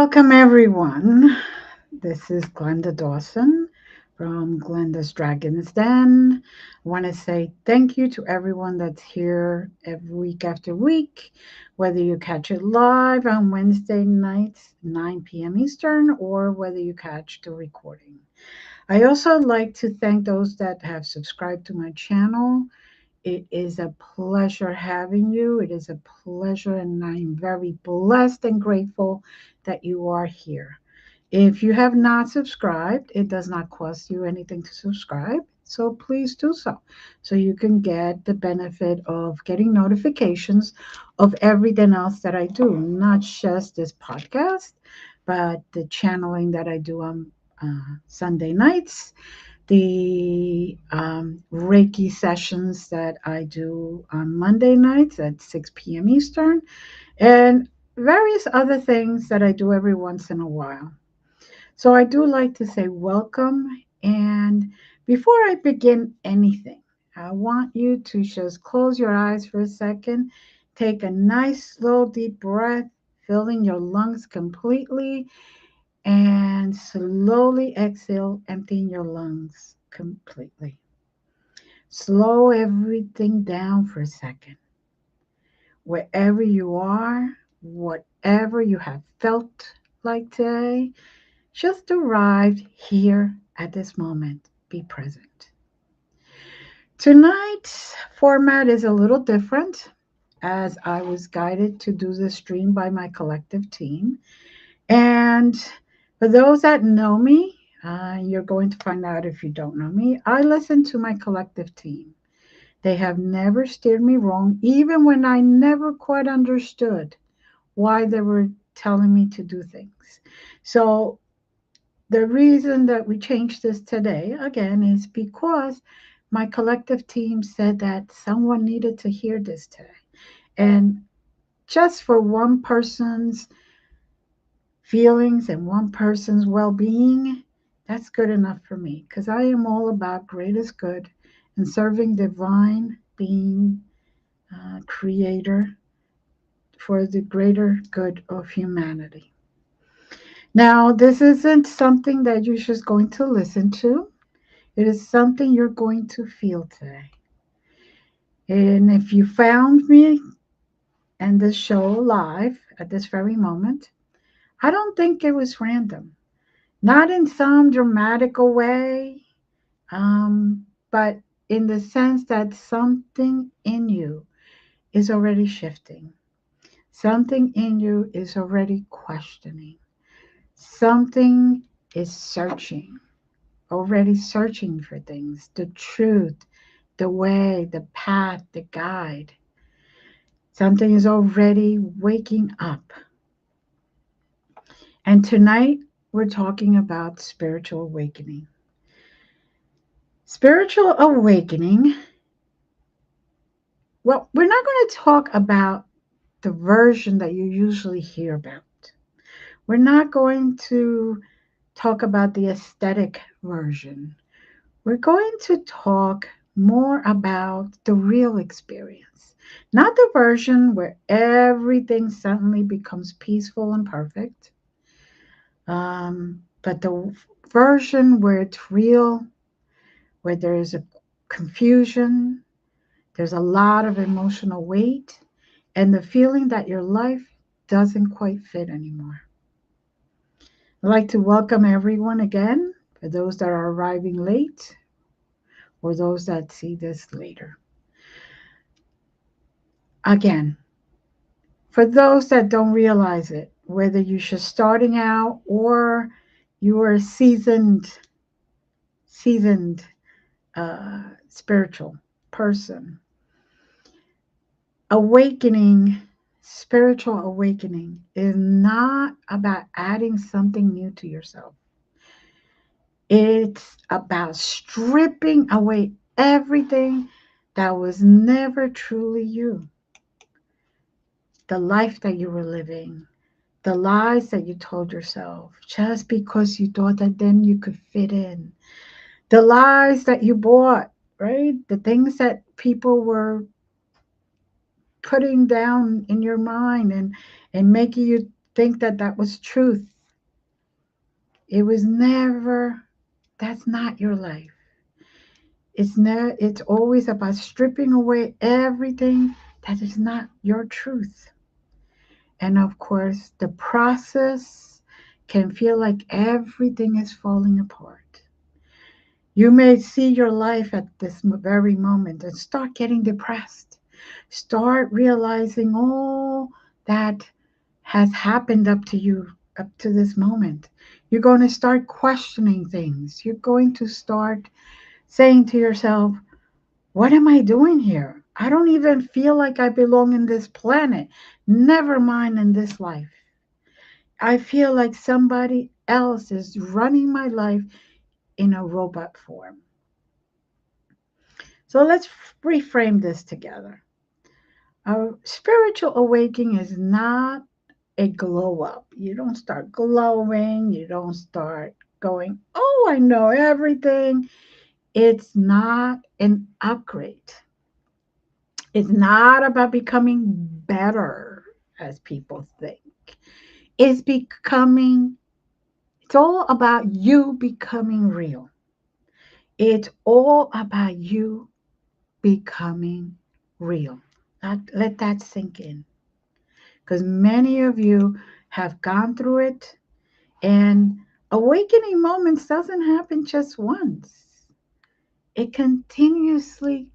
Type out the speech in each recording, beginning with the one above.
Welcome, everyone. This is Glenda Dawson from Glenda's Dragon's Den. I want to say thank you to everyone that's here every week after week, whether you catch it live on Wednesday nights, 9 p.m. Eastern, or whether you catch the recording. I also like to thank those that have subscribed to my channel. It is a pleasure having you. It is a pleasure, and I'm very blessed and grateful that you are here. If you have not subscribed, it does not cost you anything to subscribe. So please do so. So you can get the benefit of getting notifications of everything else that I do, not just this podcast, but the channeling that I do on Sunday nights, the Reiki sessions that I do on Monday nights at 6 p.m. Eastern, and various other things that I do every once in a while. So I do like to say welcome. And before I begin anything, I want you to just close your eyes for a second, take a nice, slow, deep breath, filling your lungs completely, and slowly exhale, emptying your lungs completely. Slow everything down for a second. Wherever you are, whatever you have felt like today, just arrived here at this moment. Be present. Tonight's format is a little different as I was guided to do this stream by my collective team. And for those that know me, you're going to find out if you don't know me. I listen to my collective team. They have never steered me wrong, even when I never quite understood why they were telling me to do things. So the reason that we changed this today, again, is because my collective team said that someone needed to hear this today. And just for one person's feelings and one person's well being, that's good enough for me because I am all about greatest good and serving divine being, creator for the greater good of humanity. Now, this isn't something that you're just going to listen to. It is something you're going to feel today. And if you found me and this show live at this very moment, I don't think it was random. Not in some dramatical way, but in the sense that something in you is already shifting. Something in you is already questioning. Something is searching, already searching for things, the truth, the way, the path, the guide. Something is already waking up. And tonight, we're talking about spiritual awakening. Spiritual awakening, well, we're not going to talk about the version that you usually hear about. We're not going to talk about the aesthetic version. We're going to talk more about the real experience, not the version where everything suddenly becomes peaceful and perfect, but the version where it's real, where there's a confusion, there's a lot of emotional weight, and the feeling that your life doesn't quite fit anymore. I'd like to welcome everyone again, for those that are arriving late or those that see this later. Again, for those that don't realize it, whether you're just starting out or you are a seasoned spiritual person, awakening, spiritual awakening is not about adding something new to yourself. It's about stripping away everything that was never truly you. The life that you were living, the lies that you told yourself just because you thought that then you could fit in, the lies that you bought, right? The things that people were putting down in your mind and making you think that that was truth. It was never, that's not your life. It's always about stripping away everything that is not your truth. And of course, the process can feel like everything is falling apart. You may see your life at this very moment and start getting depressed. Start realizing all that has happened up to you up to this moment. You're going to start questioning things. You're going to start saying to yourself, what am I doing here? I don't even feel like I belong in this planet, never mind in this life. I feel like somebody else is running my life in a robot form. So let's reframe this together. A spiritual awakening is not a glow up. You don't start glowing, you don't start going, oh, I know everything. It's not an upgrade. It's not about becoming better as people think. It's becoming, it's all about you becoming real. It's all about you becoming real. Let that sink in. Because many of you have gone through it, and awakening moments doesn't happen just once. It continuously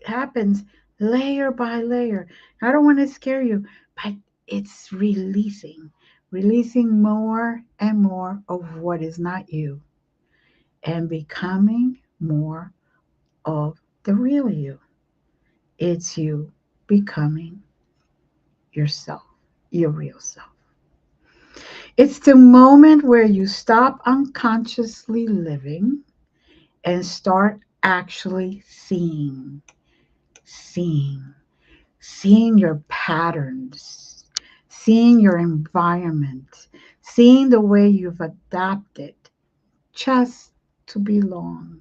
happens layer by layer. I don't want to scare you, but it's releasing more and more of what is not you and becoming more of the real you. It's you becoming yourself, your real self. It's the moment where you stop unconsciously living and start actually seeing, seeing your patterns, seeing your environment, seeing the way you've adapted just to belong.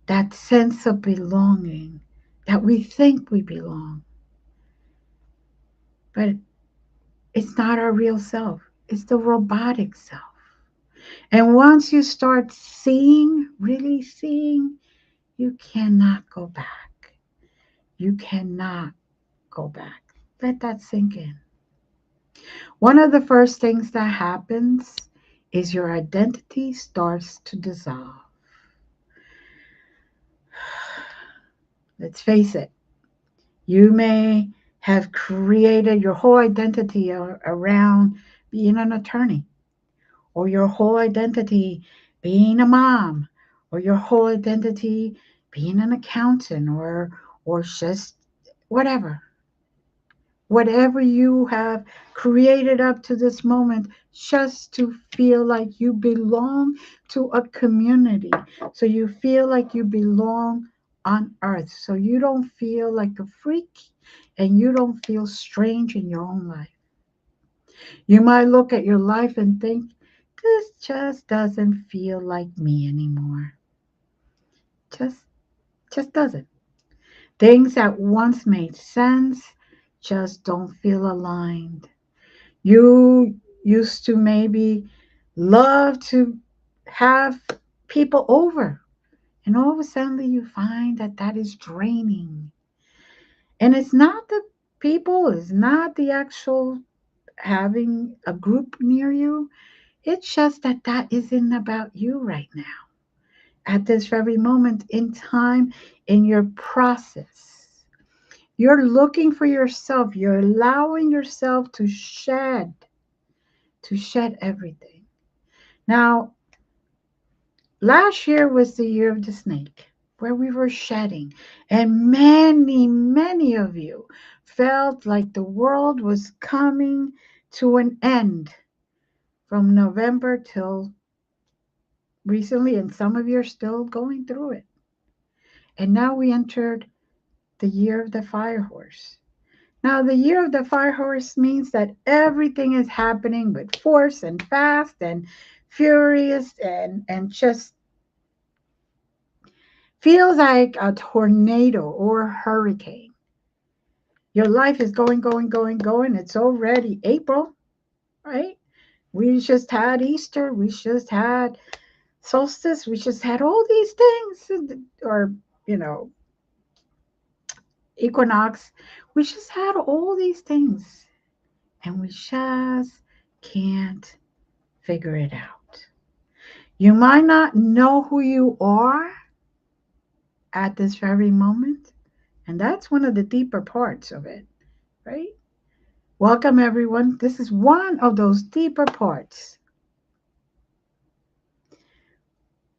That sense of belonging that we think we belong, but it's not our real self, it's the robotic self. And once you start seeing, really seeing, you cannot go back. You cannot go back. Let that sink in. One of the first things that happens is your identity starts to dissolve. Let's face it, you may have created your whole identity around being an attorney, or your whole identity being a mom, or your whole identity being an accountant, or just whatever. Whatever you have created up to this moment, just to feel like you belong to a community. So you feel like you belong on earth. So you don't feel like a freak and you don't feel strange in your own life. You might look at your life and think, this just doesn't feel like me anymore. Just just doesn't. Things that once made sense just don't feel aligned. You used to maybe love to have people over, and all of a sudden you find that that is draining. And it's not the people, it's not the actual having a group near you. It's just that that isn't about you right now, at this very moment in time in your process. You're looking for yourself, you're allowing yourself to shed everything. Now, last year was the year of the snake, where we were shedding, and many of you felt like the world was coming to an end from November till recently, and some of you are still going through it. And now we entered the year of the fire horse. Now, the year of the fire horse means that everything is happening with force and fast and furious and just feels like a tornado or a hurricane. Your life is going. It's already April, right? We just had Easter. We just had solstice. We just had all these things, or, you know, equinox. We just had all these things, and we just can't figure it out. You might not know who you are at this very moment, and that's one of the deeper parts of it, right? Welcome, everyone. This is one of those deeper parts.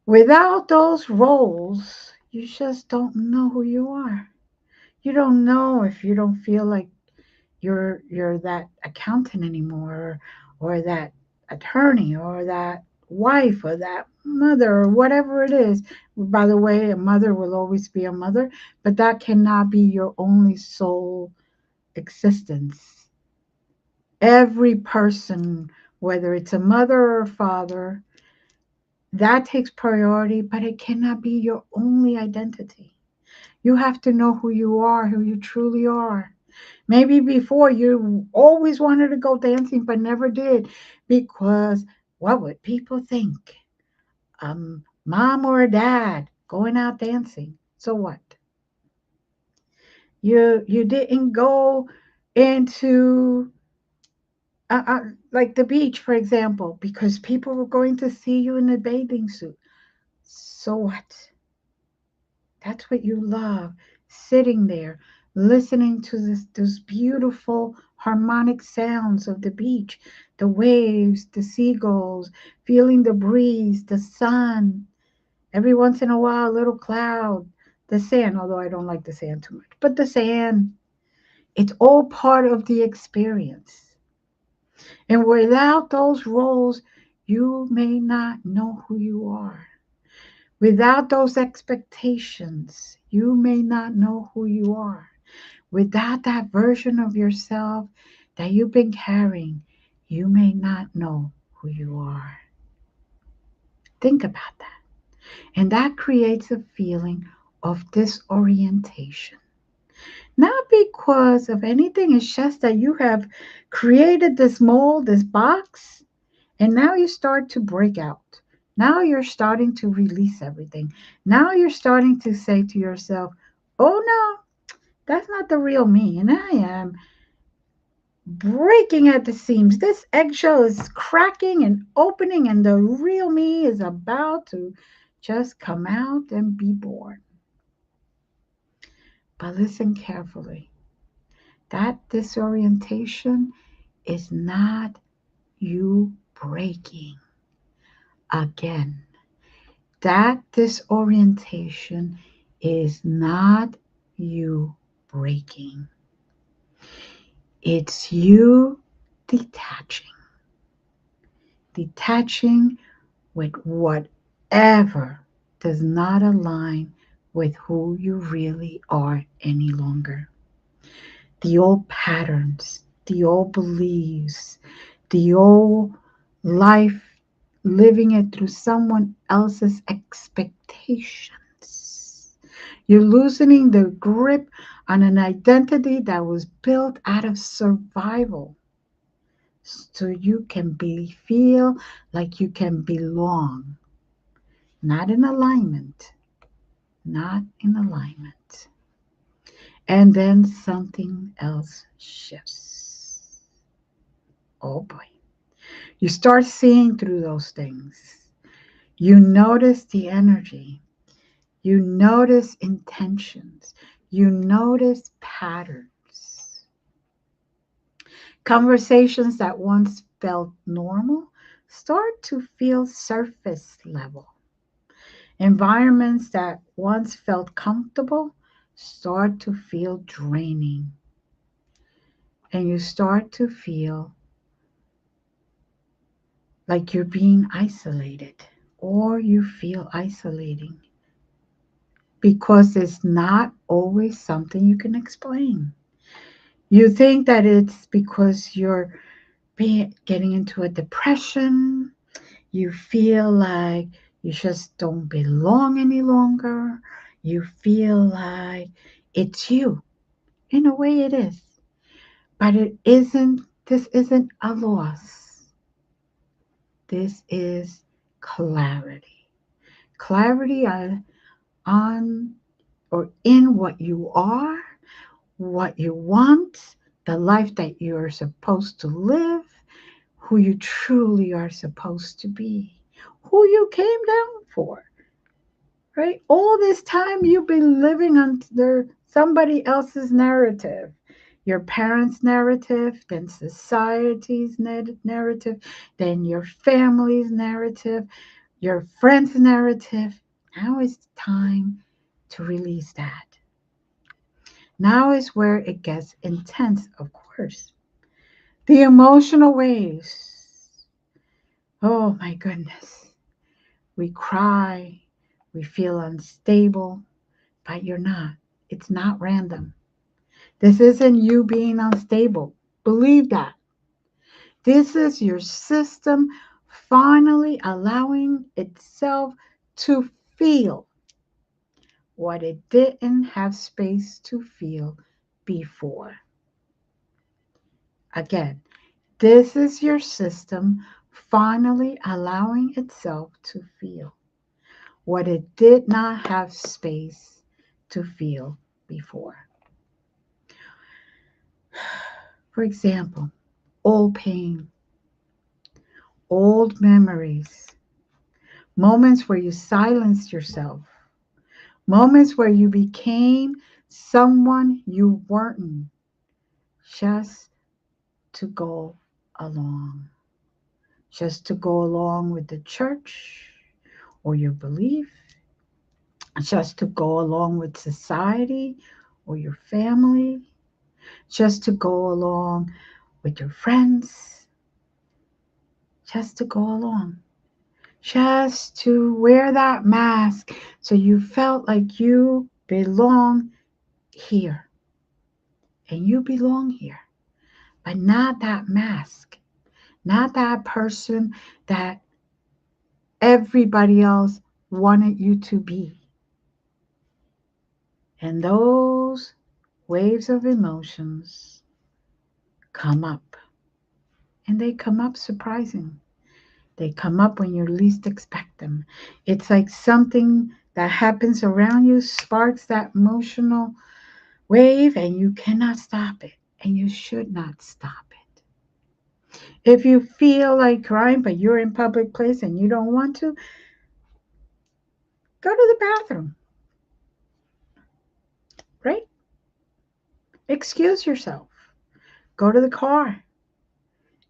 Without those roles, you just don't know who you are. You don't know if you don't feel like you're that accountant anymore, or that attorney, or that wife, or that mother, or whatever it is. By the way, a mother will always be a mother, but that cannot be your only sole existence. Every person, whether it's a mother or a father, that takes priority, but it cannot be your only identity. You have to know who you are, who you truly are. Maybe before you always wanted to go dancing but never did because what would people think? Mom or dad going out dancing. So what? You didn't go into like the beach, for example, because people were going to see you in a bathing suit. So what? That's what you love, sitting there, listening to those beautiful harmonic sounds of the beach, the waves, the seagulls, feeling the breeze, the sun, every once in a while, a little cloud, the sand, although I don't like the sand too much, but the sand, it's all part of the experience. And without those roles, you may not know who you are. Without those expectations, you may not know who you are. Without that version of yourself that you've been carrying, you may not know who you are. Think about that. And that creates a feeling of disorientation. Not because of anything, it's just that you have created this mold, this box, and now you start to break out. Now you're starting to release everything. Now you're starting to say to yourself, oh no, that's not the real me. And I am breaking at the seams. This eggshell is cracking and opening, and the real me is about to just come out and be born. But listen carefully. That disorientation is not you breaking again. That disorientation is not you breaking. It's you detaching. Detaching with whatever does not align with who you really are any longer. The old patterns, the old beliefs, the old life, living it through someone else's expectations. You're loosening the grip on an identity that was built out of survival so you can feel like you can belong, not in alignment, not in alignment. And then something else shifts. Oh boy. You start seeing through those things. You notice the energy. You notice intentions. You notice patterns. Conversations that once felt normal start to feel surface level. Environments that once felt comfortable start to feel draining. And you start to feel like you're being isolated, or you feel isolating because it's not always something you can explain. You think that it's because you're getting into a depression, you feel like you just don't belong any longer, you feel like it's you. In a way, it is, but it isn't. This isn't a loss. This is clarity. Clarity on or in what you are, what you want, the life that you're supposed to live, who you truly are supposed to be, who you came down for, right? All this time you've been living under somebody else's narrative. Your parents' narrative, then society's narrative, then your family's narrative, your friend's narrative. Now is the time to release that. Now is where it gets intense, of course. The emotional waves. Oh my goodness. We cry, we feel unstable, but you're not. It's not random. This isn't you being unstable. Believe that. This is your system finally allowing itself to feel what it didn't have space to feel before. Again, this is your system finally allowing itself to feel what it did not have space to feel before. For example, old pain, old memories, moments where you silenced yourself, moments where you became someone you weren't just to go along, just to go along with the church or your belief, just to go along with society or your family, just to go along with your friends, just to go along, just to wear that mask so you felt like you belong here and you belong here, but not that mask, not that person that everybody else wanted you to be. And those waves of emotions come up, and they come up surprising. They come up when you least expect them. It's like something that happens around you sparks that emotional wave, and you cannot stop it, and you should not stop it. If you feel like crying, but you're in public place and you don't want to, go to the bathroom, right? Excuse yourself. Go to the car.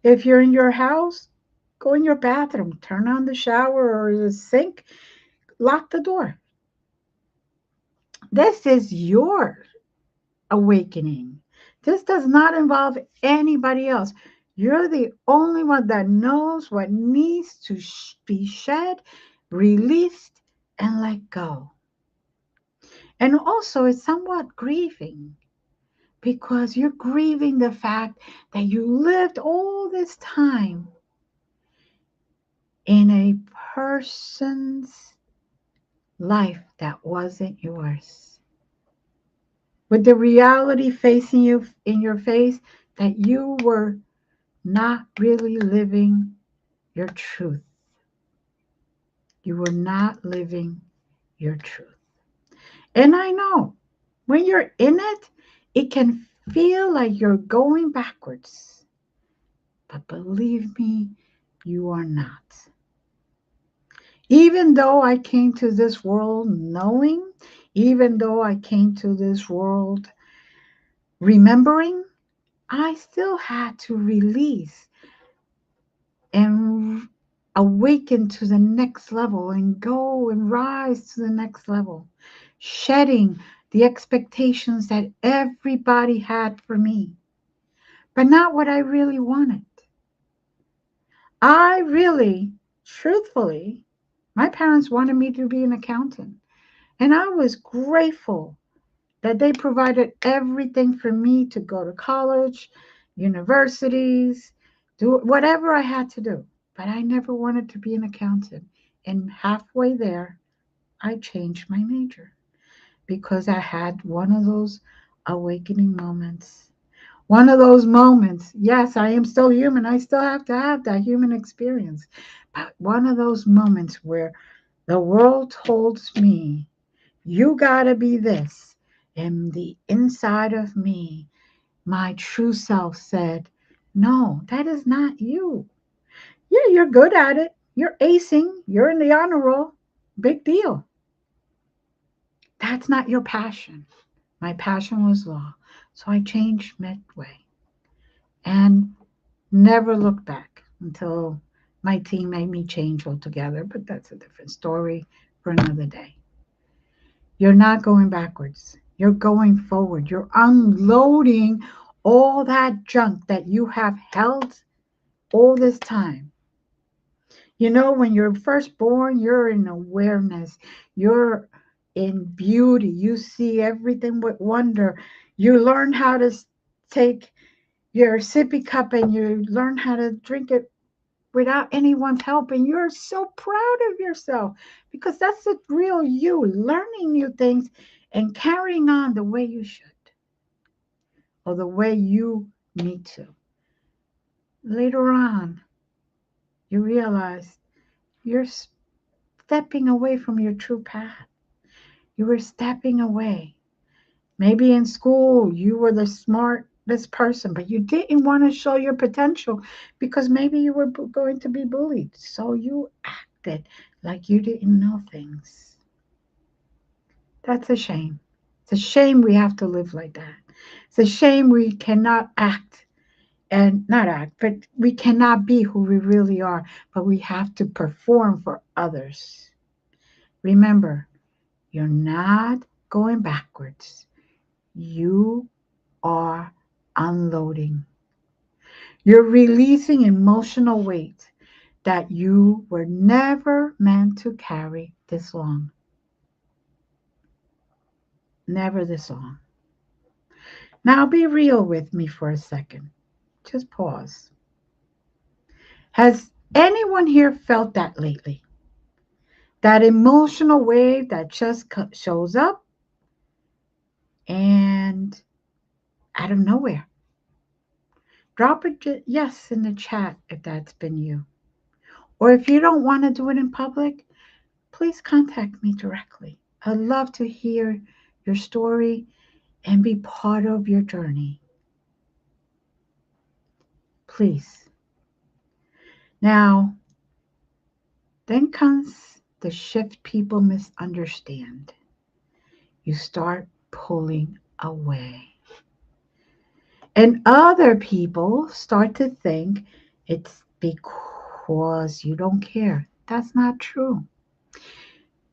If you're in your house, go in your bathroom. Turn on the shower or the sink. Lock the door. This is your awakening. This does not involve anybody else. You're the only one that knows what needs to be shed, released, and let go. And also, it's somewhat grieving because you're grieving the fact that you lived all this time in a person's life that wasn't yours. With the reality facing you in your face that you were not really living your truth. You were not living your truth. And I know when you're in it, it can feel like you're going backwards. But believe me, you are not. Even though I came to this world knowing, even though I came to this world remembering, I still had to release and awaken to the next level and go and rise to the next level, shedding the expectations that everybody had for me, but not what I really wanted. I really, truthfully, my parents wanted me to be an accountant, and I was grateful that they provided everything for me to go to college, universities, do whatever I had to do. But I never wanted to be an accountant. And halfway there, I changed my major because I had one of those awakening moments One of those moments, yes, I am still human. I still have to have that human experience. But one of those moments where the world told me, you got to be this. And the inside of me, my true self said, no, that is not you. Yeah, you're good at it. You're acing. You're in the honor roll. Big deal. That's not your passion. My passion was law. So I changed midway and never looked back until my team made me change altogether. But that's a different story for another day. You're not going backwards. You're going forward. You're unloading all that junk that you have held all this time. You know, when you're first born, you're in awareness, you're in beauty, you see everything with wonder. You learn how to take your sippy cup and you learn how to drink it without anyone's help. And you're so proud of yourself because that's the real you, learning new things and carrying on the way you should or the way you need to. Later on, you realize you're stepping away from your true path. You were stepping away. Maybe in school you were the smartest person, but you didn't want to show your potential because maybe you were going to be bullied. So you acted like you didn't know things. That's a shame. It's a shame we have to live like that. It's a shame we cannot act and not act, but we cannot be who we really are, but we have to perform for others. Remember, you're not going backwards. You are unloading. You're releasing emotional weight that you were never meant to carry this long. Never this long. Now be real with me for a second. Just pause. Has anyone here felt that lately? That emotional wave that just shows up and out of nowhere. Drop a yes in the chat if that's been you. Or if you don't want to do it in public, please contact me directly. I'd love to hear your story and be part of your journey. Please. Now, then comes the shift people misunderstand. You start pulling away. And other people start to think it's because you don't care. That's not true.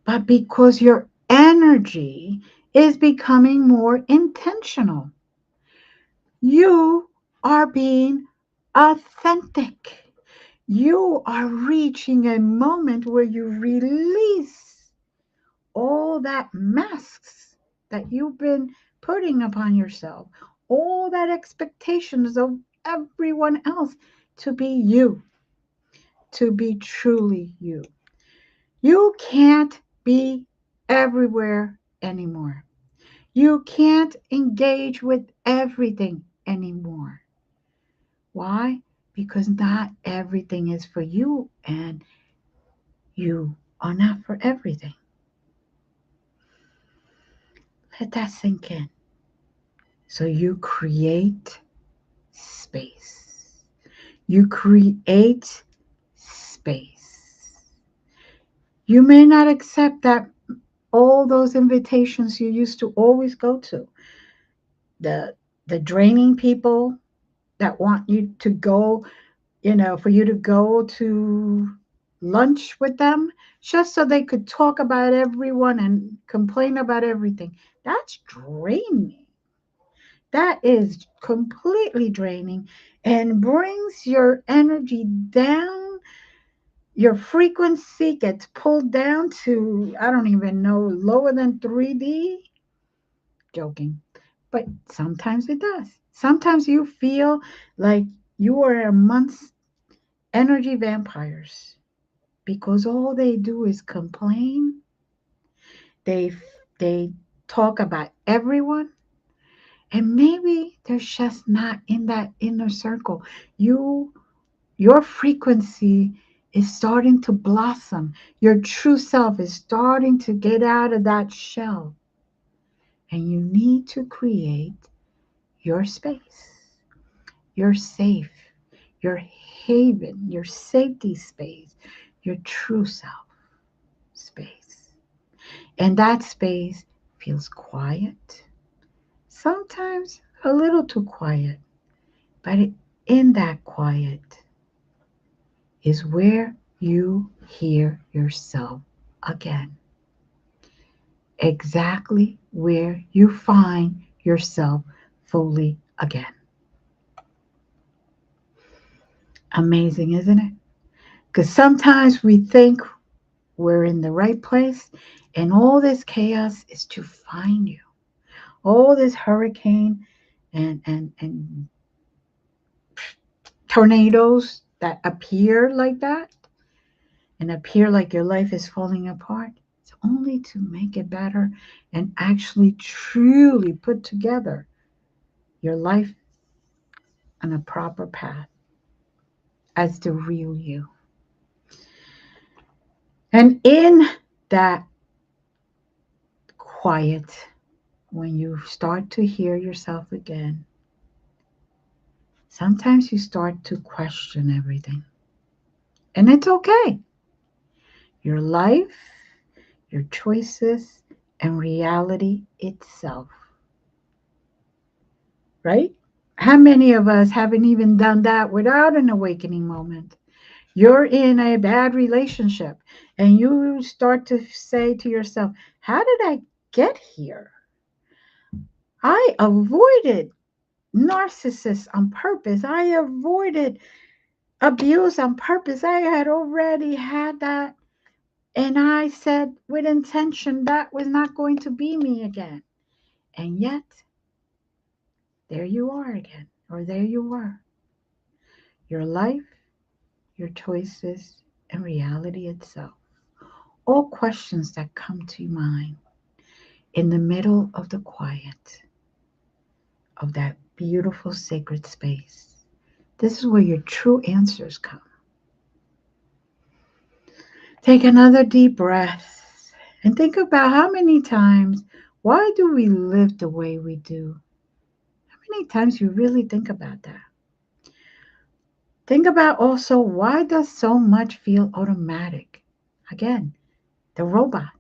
But because your energy is becoming more intentional. You are being authentic. You are reaching a moment where you release all that masks that you've been putting upon yourself, all that expectations of everyone else to be you, to be truly you. You can't be everywhere anymore. You can't engage with everything anymore. Why? Because not everything is for you and you are not for everything. Let that sink in. So you create space. You create space. You may not accept that all those invitations you used to always go to. The the draining people that want you to go, for you to go to lunch with them just so they could talk about everyone and complain about everything. That's draining. That is completely draining and brings your energy down. Your frequency gets pulled down to, I don't even know, lower than 3D. Joking. But sometimes it does. Sometimes you feel like you are amongst energy vampires because all they do is complain. They they talk about everyone And maybe there's just not in that inner circle. You your frequency is starting to blossom. Your true self is starting to get out of that shell. And you need to create your space, your safe, your haven, your safety space, your true self space. And that space feels quiet, sometimes a little too quiet, but in that quiet is where you hear yourself again. Exactly where you find yourself fully again. Amazing, isn't it? Because sometimes we think we're in the right place and all this chaos is to find you. All this hurricane and tornadoes that appear like that and appear like your life is falling apart. It's only to make it better and actually truly put together your life on a proper path as the real you. And in that quiet, when you start to hear yourself again, sometimes you start to question everything. And it's okay. Your life, your choices, and reality itself, right? How many of us haven't even done that without an awakening moment? You're in a bad relationship and you start to say to yourself, how did I get here? I avoided narcissists on purpose. I avoided abuse on purpose. I had already had that. And I said with intention that was not going to be me again. And yet, there you are again, or there you were. Your life, your choices, and reality itself. All questions that come to mind in the middle of the quiet of that beautiful sacred space. This is where your true answers come. Take another deep breath and think about how many times, why do we live the way we do? How many times you really think about that? Think about also why does so much feel automatic? Again, the robot,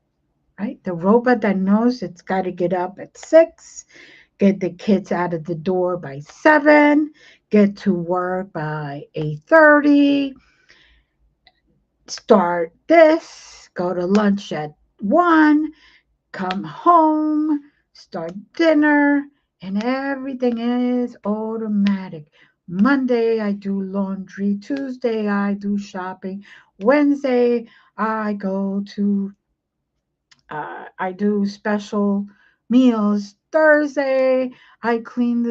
right? The robot that knows it's got to get up at 6, get the kids out of the door by 7, get to work by 8:30, start this, go to lunch at 1, come home, start dinner, and everything is automatic. Monday, I do laundry. Tuesday, I do shopping. Wednesday, I go to, I do special meals. Thursday, I clean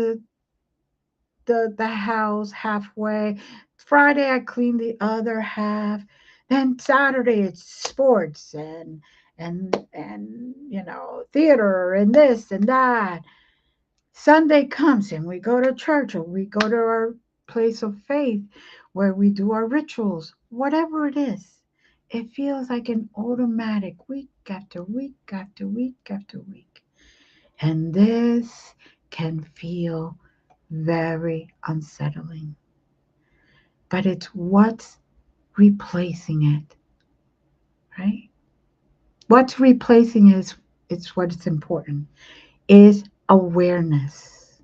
the house halfway. Friday, I clean the other half. Then Saturday, it's sports and theater and this and that. Sunday comes and we go to church or we go to our place of faith where we do our rituals. Whatever it is, it feels like an automatic week after week after week after week. And this can feel very unsettling. But it's what's replacing it, right? What's replacing it is it's what's important is awareness.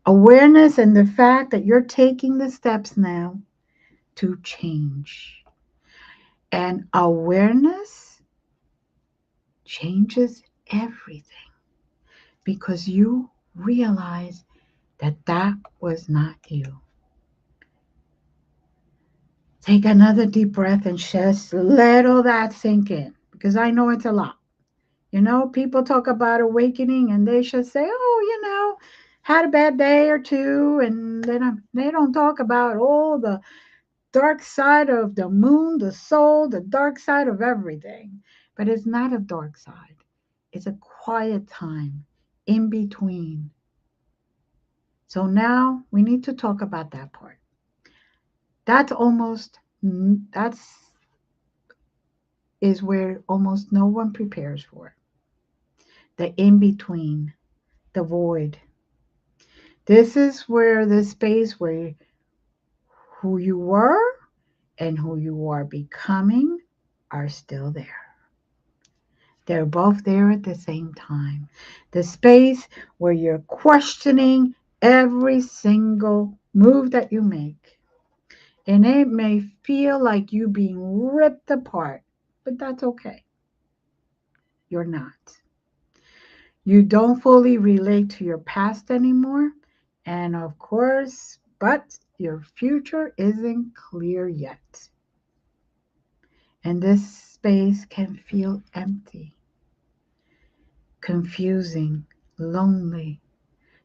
Awareness and the fact that you're taking the steps now to change. And awareness changes everything because you realize that that was not you. Take another deep breath and just let all that sink in because I know it's a lot. People talk about awakening and they should say, oh, had a bad day or two. And they don't talk about all the dark side of the moon, the soul, the dark side of everything. But it's not a dark side, it's a quiet time in between. So now we need to talk about that part. That's almost, that's is where almost no one prepares for. The in between, the void. This is where the space where who you were and who you are becoming are still there. They're both there at the same time. The space where you're questioning every single move that you make. And it may feel like you being ripped apart, but that's okay. You're not. You don't fully relate to your past anymore. And of course, but your future isn't clear yet. And this space can feel empty, confusing, lonely.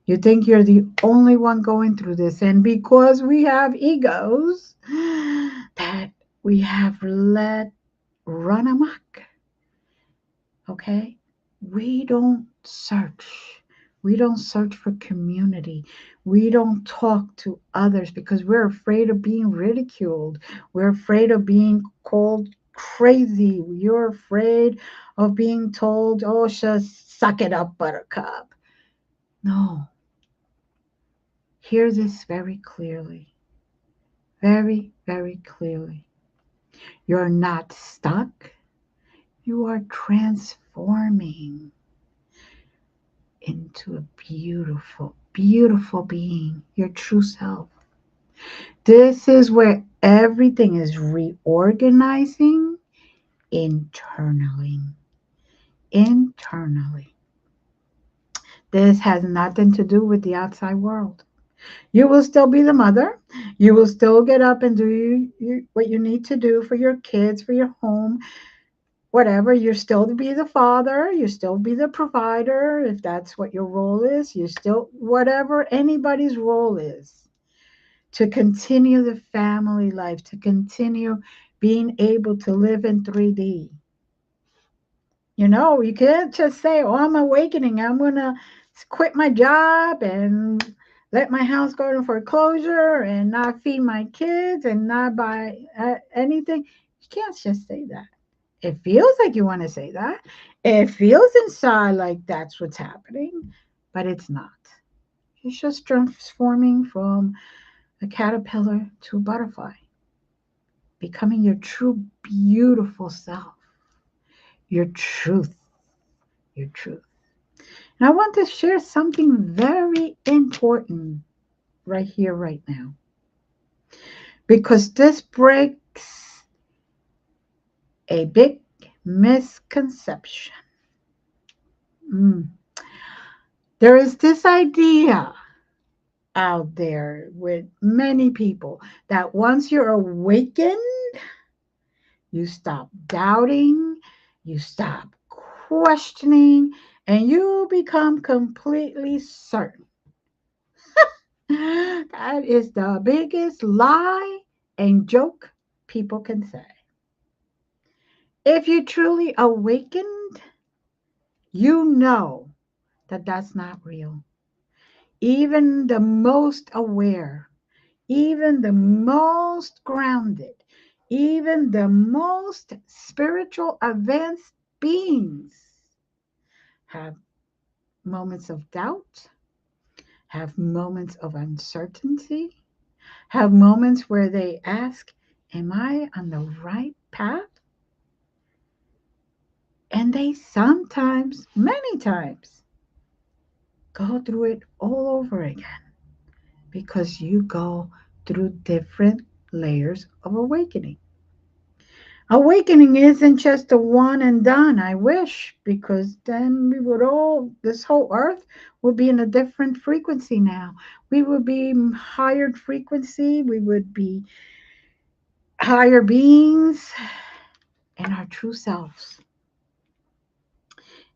You think you're the only one going through this. And because we have egos that we have let run amok, okay? We don't search. We don't search for community. We don't talk to others because we're afraid of being ridiculed. We're afraid of being called crazy. You're afraid of being told, oh, just suck it up, buttercup. No, hear this very clearly. Very, very clearly. You're not stuck. You are transforming into a beautiful, beautiful being, your true self. This is where everything is reorganizing internally. Internally. This has nothing to do with the outside world. You will still be the mother. You will still get up and do what you need to do for your kids, for your home, whatever. You still be the father. You still be the provider, if that's what your role is. You still, whatever anybody's role is, to continue the family life, to continue being able to live in 3D. You know, you can't just say, oh, I'm awakening. I'm going to quit my job and let my house go into foreclosure and not feed my kids and not buy anything. You can't just say that. It feels like you want to say that. It feels inside like that's what's happening, but it's not. It's just transforming from a caterpillar to a butterfly, becoming your true, beautiful self, your truth, your truth. And I want to share something very important right here, right now, because this breaks a big misconception. Mm. There is this idea out there with many people that once you're awakened, you stop doubting, you stop questioning, and you become completely certain. That is the biggest lie and joke people can say. If you truly awakened, you know that that's not real. Even the most aware, even the most grounded, even the most spiritual advanced beings have moments of doubt, have moments of uncertainty, have moments where they ask, am I on the right path? And they sometimes, many times, go through it all over again because you go through different layers of awakening. Awakening isn't just a one and done, I wish, because then we would all, this whole earth would be in a different frequency now. We would be higher frequency, we would be higher beings and our true selves.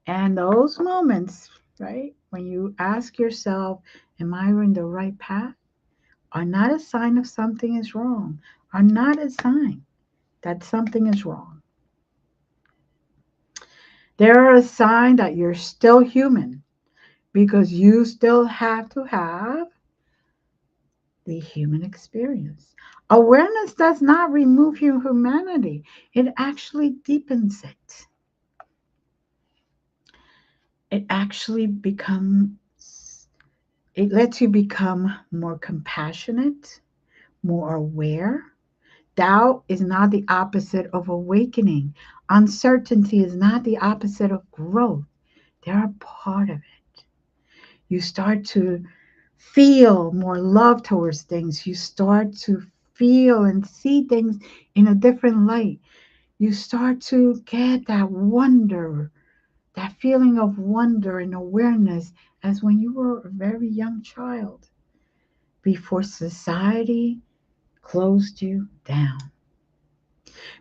And those moments, right, when you ask yourself, am I in the right path? Are not a sign of something is wrong, are not a sign that something is wrong. They're a sign that you're still human because you still have to have the human experience. Awareness does not remove your humanity, it actually deepens it. It actually becomes, it lets you become more compassionate, more aware. Doubt is not the opposite of awakening. Uncertainty is not the opposite of growth. They're a part of it. You start to feel more love towards things. You start to feel and see things in a different light. You start to get that wonder, that feeling of wonder and awareness as when you were a very young child before society closed you down.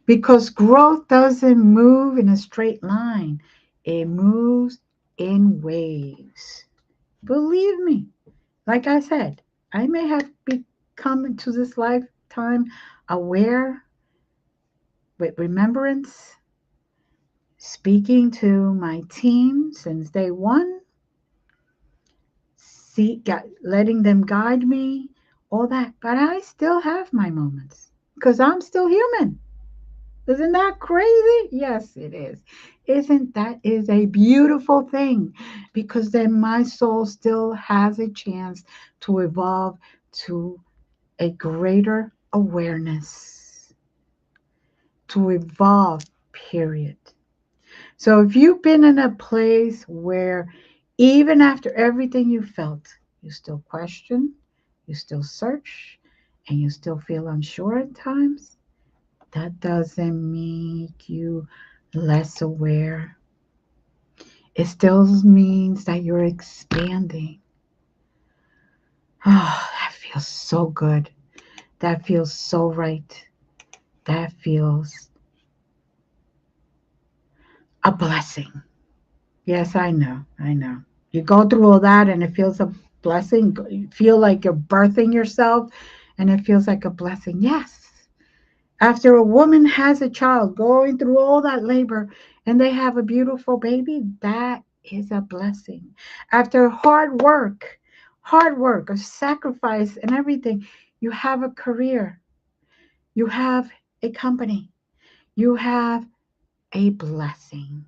Because growth doesn't move in a straight line, it moves in waves. Believe me, like I said, I may have become into this lifetime aware with remembrance, speaking to my team since day one, letting them guide me, all that. But I still have my moments because I'm still human. Isn't that crazy? Yes, it is. Isn't that is a beautiful thing? Because then my soul still has a chance to evolve to a greater awareness, to evolve, period. So if you've been in a place where even after everything you felt, you still question, you still search, and you still feel unsure at times, that doesn't make you less aware. It still means that you're expanding. Oh, that feels so good. That feels so right. That feels a blessing. Yes, I know. I know. You go through all that and it feels a blessing. You feel like you're birthing yourself and it feels like a blessing. Yes. After a woman has a child going through all that labor and they have a beautiful baby, that is a blessing. After hard work, a sacrifice and everything, you have a career, you have a company, you have a blessing.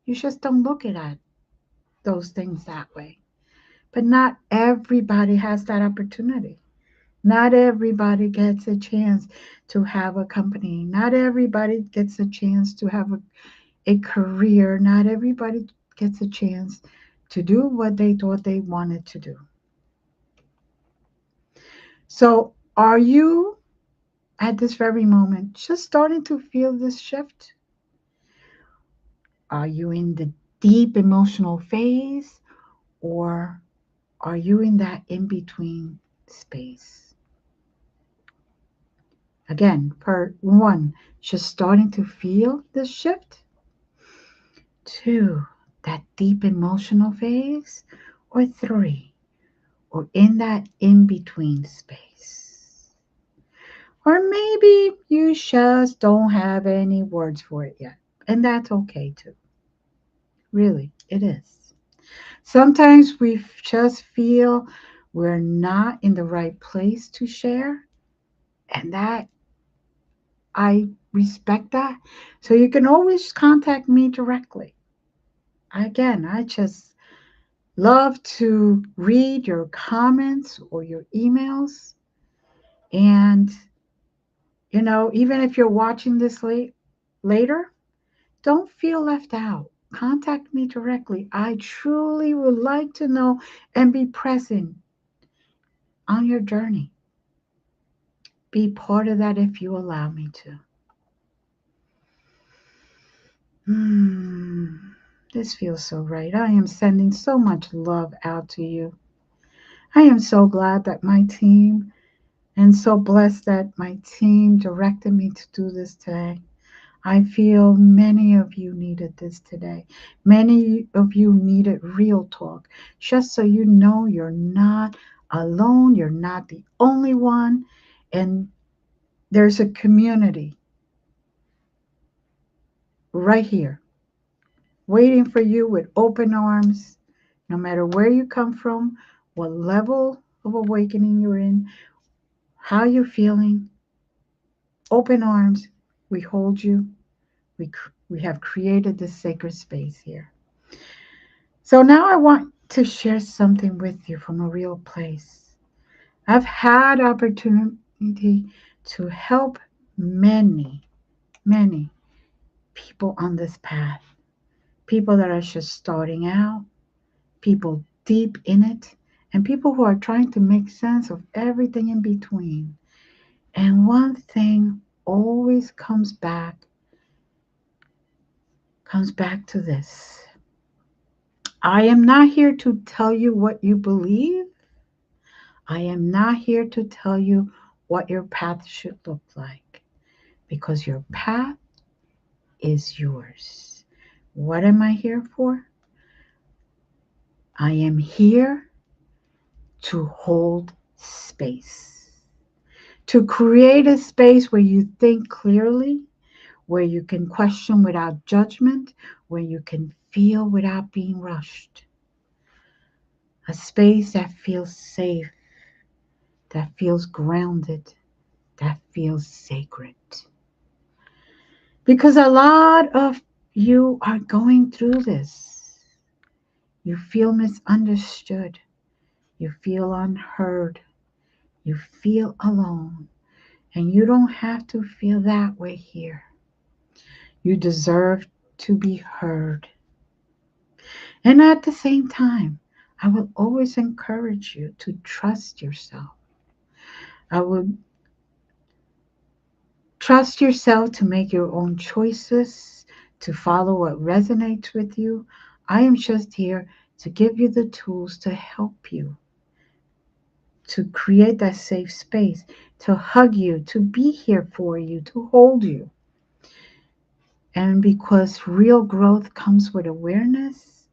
You just don't look at those things that way. But not everybody has that opportunity. Not everybody gets a chance to have a company. Not everybody gets a chance to have a career. Not everybody gets a chance to do what they thought they wanted to do. So, are you at this very moment just starting to feel this shift? Are you in the deep emotional phase or are you in that in between space? Again, part one, just starting to feel this shift. Two, that deep emotional phase. Or three, or in that in between space. Or maybe you just don't have any words for it yet. And that's okay too. Really, it is. Sometimes we just feel we're not in the right place to share. And that I respect that. So you can always contact me directly. Again, I just love to read your comments or your emails. And, even if you're watching this later, don't feel left out. Contact me directly. I truly would like to know and be present on your journey. Be part of that if you allow me to. Hmm. This feels so right. I am sending so much love out to you. I am so glad that my team and so blessed that my team directed me to do this today. I feel many of you needed this today. Many of you needed real talk, just so you know you're not alone, you're not the only one, and there's a community right here waiting for you with open arms No matter where you come from, what level of awakening you're in, how you're feeling, open arms, we hold you. We have created this sacred space here. So now I want to share something with you from a real place. I've had opportunity to help many, many people on this path. People that are just starting out, people deep in it, and people who are trying to make sense of everything in between. And one thing always comes back to this. I am not here to tell you what you believe. I am not here to tell you what your path should look like because your path is yours. What am I here for? I am here to hold space, to create a space where you think clearly, where you can question without judgment, where you can feel without being rushed. A space that feels safe, that feels grounded, that feels sacred. Because a lot of you are going through this. You feel misunderstood. You feel unheard. You feel alone. And you don't have to feel that way here. You deserve to be heard. And at the same time, I will always encourage you to trust yourself. I will trust yourself to make your own choices, to follow what resonates with you. I am just here to give you the tools to help you, to create that safe space, to hug you, to be here for you, to hold you. And because real growth comes with awareness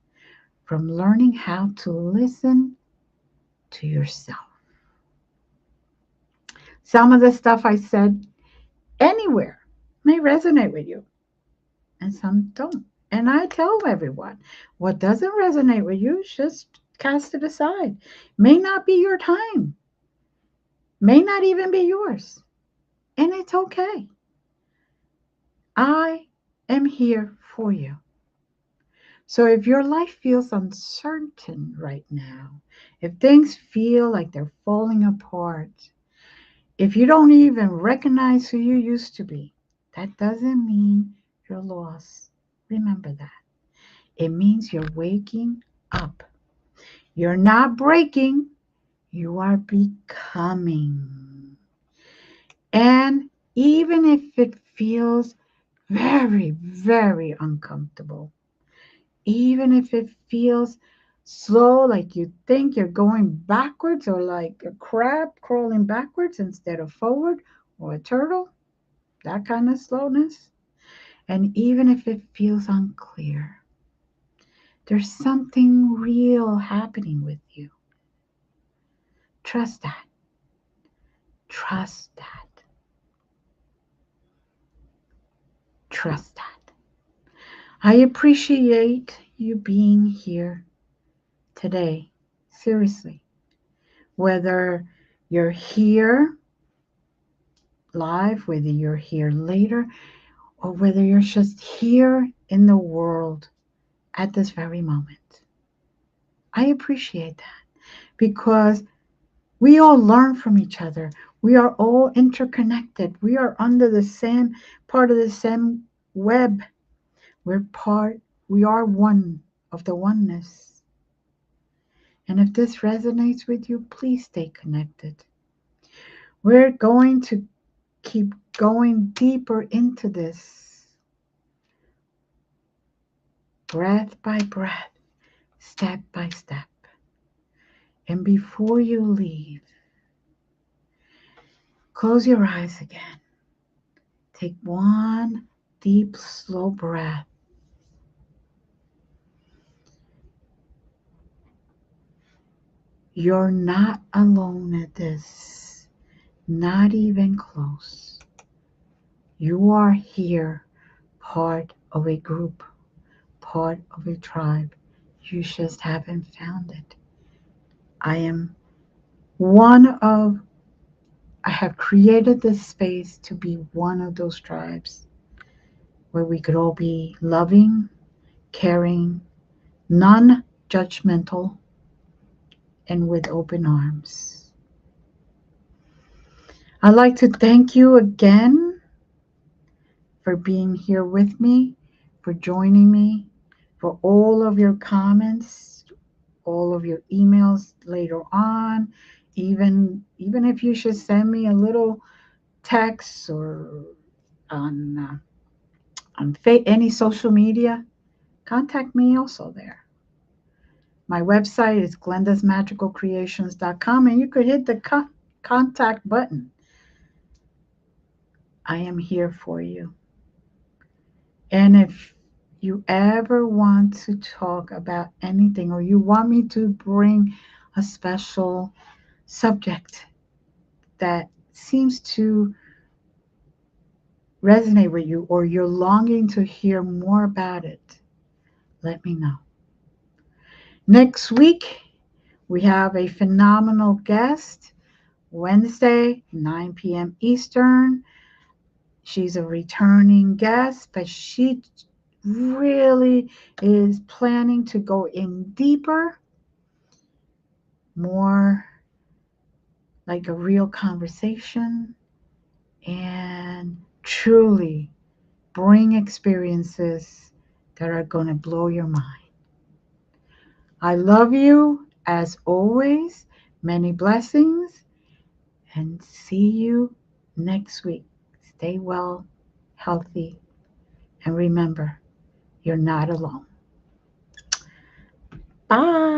from learning how to listen to yourself. Some of the stuff I said anywhere may resonate with you, and some don't. And I tell everyone what doesn't resonate with you, just cast it aside. May not be your time, may not even be yours. And it's okay. I am here for you. So if your life feels uncertain right now, if things feel like they're falling apart, if you don't even recognize who you used to be, that doesn't mean you're lost. Remember that. It means you're waking up. You're not breaking, you are becoming. And even if it feels very, very uncomfortable, even if it feels slow, like you think you're going backwards or like a crab crawling backwards instead of forward or a turtle, that kind of slowness. And even if it feels unclear, there's something real happening with you. Trust that. Trust that. Trust that. I appreciate you being here today. Seriously. Whether you're here live, whether you're here later, or whether you're just here in the world at this very moment. I appreciate that because we all learn from each other. We are all interconnected. We are under the same part of the same web. We are one of the oneness. And if this resonates with you, please stay connected. We're going to keep going deeper into this, breath by breath, step by step. And before you leave, close your eyes again. Take one deep, slow breath. You're not alone at this, not even close. You are here, part of a group, part of a tribe. You just haven't found it. I am one of, I have created this space to be one of those tribes where we could all be loving, caring, non judgmental, and with open arms. I'd like to thank you again for being here with me, for joining me, for all of your comments, all of your emails later on. Even if you should send me a little text or on any social media, contact me also there. My website is glendasmagicalcreations.com, and you could hit the contact button. I am here for you. And if you ever want to talk about anything or you want me to bring a special subject that seems to resonate with you or you're longing to hear more about it, let me know. Next week, we have a phenomenal guest, Wednesday, 9 p.m. Eastern. She's a returning guest, but she really is planning to go in deeper, more like a real conversation, and truly bring experiences that are going to blow your mind. I love you as always. Many blessings, and see you next week. Stay well, healthy, and remember, you're not alone. Bye.